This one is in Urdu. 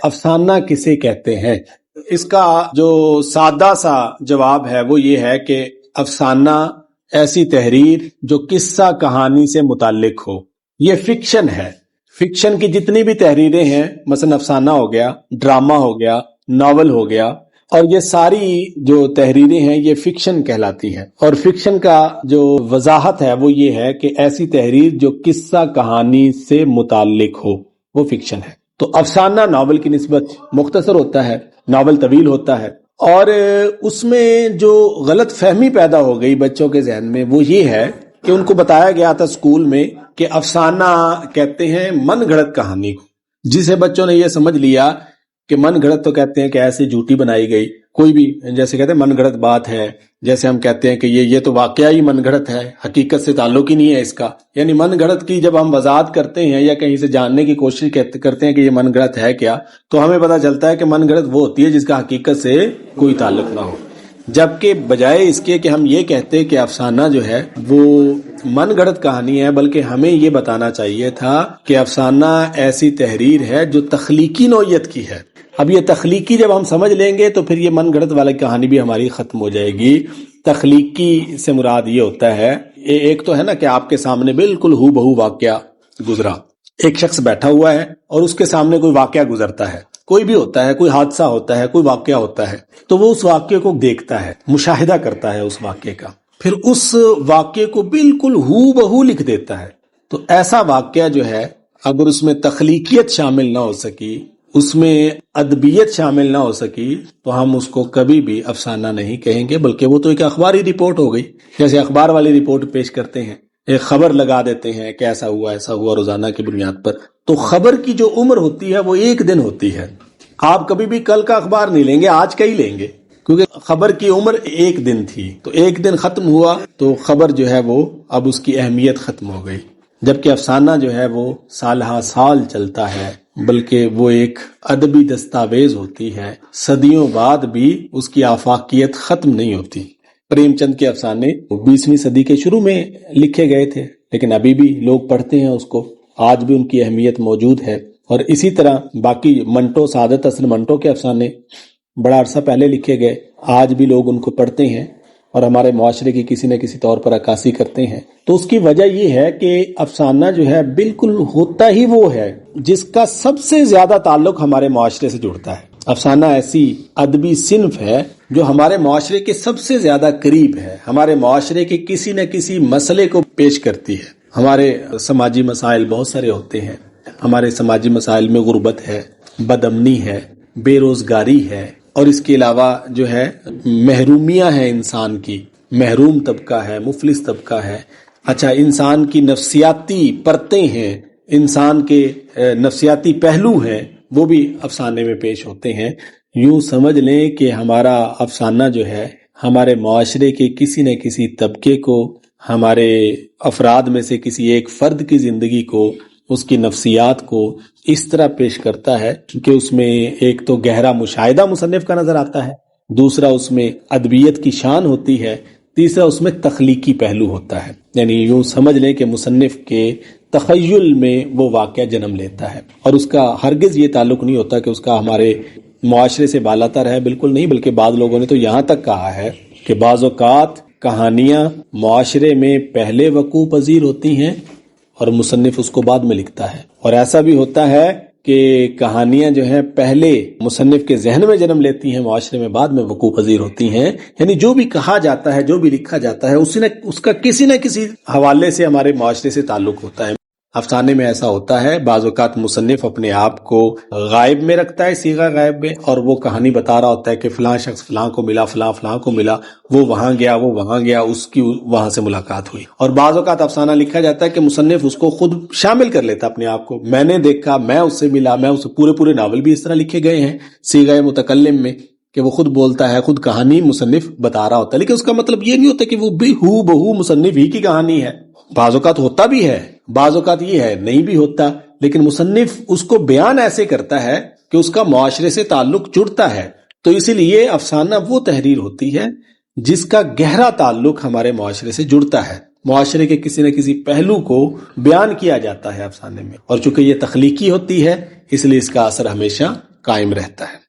افسانہ کسے کہتے ہیں؟ اس کا جو سادہ سا جواب ہے وہ یہ ہے کہ افسانہ ایسی تحریر جو قصہ کہانی سے متعلق ہو، یہ فکشن ہے۔ فکشن کی جتنی بھی تحریریں ہیں، مثلا افسانہ ہو گیا، ڈرامہ ہو گیا، ناول ہو گیا، اور یہ ساری جو تحریریں ہیں یہ فکشن کہلاتی ہیں۔ اور فکشن کا جو وضاحت ہے وہ یہ ہے کہ ایسی تحریر جو قصہ کہانی سے متعلق ہو وہ فکشن ہے۔ تو افسانہ ناول کی نسبت مختصر ہوتا ہے، ناول طویل ہوتا ہے، اور اس میں جو غلط فہمی پیدا ہو گئی بچوں کے ذہن میں وہ یہ ہے کہ ان کو بتایا گیا تھا اسکول میں کہ افسانہ کہتے ہیں من گھڑت کہانی کو، جسے بچوں نے یہ سمجھ لیا کہ من گھڑت تو کہتے ہیں کہ ایسے جھوٹی بنائی گئی، کوئی بھی جیسے کہتے ہیں من گھڑت بات ہے، جیسے ہم کہتے ہیں کہ یہ تو واقعہ ہی من گھڑت ہے، حقیقت سے تعلق ہی نہیں ہے اس کا۔ یعنی من گھڑت کی جب ہم وضاحت کرتے ہیں یا کہیں سے جاننے کی کوشش کرتے ہیں کہ یہ من گھڑت ہے کیا، تو ہمیں پتہ چلتا ہے کہ من گھڑت وہ ہوتی ہے جس کا حقیقت سے کوئی تعلق نہ ہو، جبکہ بجائے اس کے کہ ہم یہ کہتے کہ افسانہ جو ہے وہ من گھڑت کہانی ہے، بلکہ ہمیں یہ بتانا چاہیے تھا کہ افسانہ ایسی تحریر ہے جو تخلیقی نوعیت کی ہے۔ اب یہ تخلیقی جب ہم سمجھ لیں گے تو پھر یہ من گھڑت والی کہانی بھی ہماری ختم ہو جائے گی۔ تخلیقی سے مراد یہ ہوتا ہے، ایک تو ہے نا کہ آپ کے سامنے بالکل ہو بہو واقعہ گزرا، ایک شخص بیٹھا ہوا ہے اور اس کے سامنے کوئی واقعہ گزرتا ہے، کوئی بھی ہوتا ہے، کوئی حادثہ ہوتا ہے، کوئی واقعہ ہوتا ہے، تو وہ اس واقعے کو دیکھتا ہے، مشاہدہ کرتا ہے اس واقعے کا، پھر اس واقعے کو بالکل ہو بہو لکھ دیتا ہے۔ تو ایسا واقعہ جو ہے اگر اس میں تخلیقیت شامل نہ ہو سکی، اس میں ادبیت شامل نہ ہو سکی، تو ہم اس کو کبھی بھی افسانہ نہیں کہیں گے، بلکہ وہ تو ایک اخباری رپورٹ ہو گئی، جیسے اخبار والی رپورٹ پیش کرتے ہیں، ایک خبر لگا دیتے ہیں کہ ایسا ہوا روزانہ کی بنیاد پر۔ تو خبر کی جو عمر ہوتی ہے وہ ایک دن ہوتی ہے، آپ کبھی بھی کل کا اخبار نہیں لیں گے، آج کا ہی لیں گے، کیونکہ خبر کی عمر ایک دن تھی، تو ایک دن ختم ہوا تو خبر جو ہے وہ اب اس کی اہمیت ختم ہو گئی۔ جبکہ افسانہ جو ہے وہ سالہ سال چلتا ہے، بلکہ وہ ایک ادبی دستاویز ہوتی ہے، صدیوں بعد بھی اس کی آفاقیت ختم نہیں ہوتی۔ پریم چند کے افسانے 20ویں صدی کے شروع میں لکھے گئے تھے، لیکن ابھی بھی لوگ پڑھتے ہیں اس کو، آج بھی ان کی اہمیت موجود ہے۔ اور اسی طرح باقی منٹو، سعادت حسن منٹو کے افسانے بڑا عرصہ پہلے لکھے گئے، آج بھی لوگ ان کو پڑھتے ہیں اور ہمارے معاشرے کی کسی نہ کسی طور پر عکاسی کرتے ہیں۔ تو اس کی وجہ یہ ہے کہ افسانہ جو ہے بالکل ہوتا ہی وہ ہے جس کا سب سے زیادہ تعلق ہمارے معاشرے سے جڑتا ہے۔ افسانہ ایسی ادبی صنف ہے جو ہمارے معاشرے کے سب سے زیادہ قریب ہے، ہمارے معاشرے کے کسی نہ کسی مسئلے کو پیش کرتی ہے۔ ہمارے سماجی مسائل بہت سارے ہوتے ہیں، ہمارے سماجی مسائل میں غربت ہے، بد امنی ہے، بے روزگاری ہے، اور اس کے علاوہ جو ہے محرومیاں ہیں، انسان کی محروم طبقہ ہے، مفلس طبقہ ہے۔ اچھا، انسان کی نفسیاتی پرتیں ہیں، انسان کے نفسیاتی پہلو ہیں، وہ بھی افسانے میں پیش ہوتے ہیں۔ یوں سمجھ لیں کہ ہمارا افسانہ جو ہے ہمارے معاشرے کے کسی نہ کسی طبقے کو، ہمارے افراد میں سے کسی ایک فرد کی زندگی کو، اس کی نفسیات کو اس طرح پیش کرتا ہے کہ اس میں ایک تو گہرا مشاہدہ مصنف کا نظر آتا ہے، دوسرا اس میں ادبیت کی شان ہوتی ہے، تیسرا اس میں تخلیقی پہلو ہوتا ہے۔ یعنی یوں سمجھ لیں کہ مصنف کے تخیل میں وہ واقعہ جنم لیتا ہے، اور اس کا ہرگز یہ تعلق نہیں ہوتا کہ اس کا ہمارے معاشرے سے بالاتر ہے، بالکل نہیں، بلکہ بعض لوگوں نے تو یہاں تک کہا ہے کہ بعض اوقات کہانیاں معاشرے میں پہلے وقوع پذیر ہوتی ہیں اور مصنف اس کو بعد میں لکھتا ہے، اور ایسا بھی ہوتا ہے کہ کہانیاں جو ہیں پہلے مصنف کے ذہن میں جنم لیتی ہیں، معاشرے میں بعد میں وقوع پذیر ہوتی ہیں۔ یعنی جو بھی کہا جاتا ہے، جو بھی لکھا جاتا ہے، اس کا کسی نہ کسی حوالے سے ہمارے معاشرے سے تعلق ہوتا ہے۔ افسانے میں ایسا ہوتا ہے، بعض اوقات مصنف اپنے آپ کو غائب میں رکھتا ہے، صیغہ غائب میں، اور وہ کہانی بتا رہا ہوتا ہے کہ فلاں شخص فلاں کو ملا، فلاں فلاں کو ملا، وہ وہاں گیا، وہ وہاں گیا، اس کی وہاں سے ملاقات ہوئی۔ اور بعض اوقات افسانہ لکھا جاتا ہے کہ مصنف اس کو خود شامل کر لیتا اپنے آپ کو، میں نے دیکھا، میں اس سے ملا، میں اسے پورے ناول بھی اس طرح لکھے گئے ہیں صیغہ متکلم میں کہ وہ خود بولتا ہے، خود کہانی مصنف بتا رہا ہوتا ہے، لیکن اس کا مطلب یہ نہیں ہوتا کہ وہ بھی ہو بہو مصنف ہی کی کہانی ہے۔ بعض اوقات ہوتا بھی ہے، بعض اوقات یہ ہے نہیں بھی ہوتا، لیکن مصنف اس کو بیان ایسے کرتا ہے کہ اس کا معاشرے سے تعلق جڑتا ہے۔ تو اسی لیے افسانہ وہ تحریر ہوتی ہے جس کا گہرا تعلق ہمارے معاشرے سے جڑتا ہے، معاشرے کے کسی نہ کسی پہلو کو بیان کیا جاتا ہے افسانے میں، اور چونکہ یہ تخلیقی ہوتی ہے اس لیے اس کا اثر ہمیشہ قائم رہتا ہے۔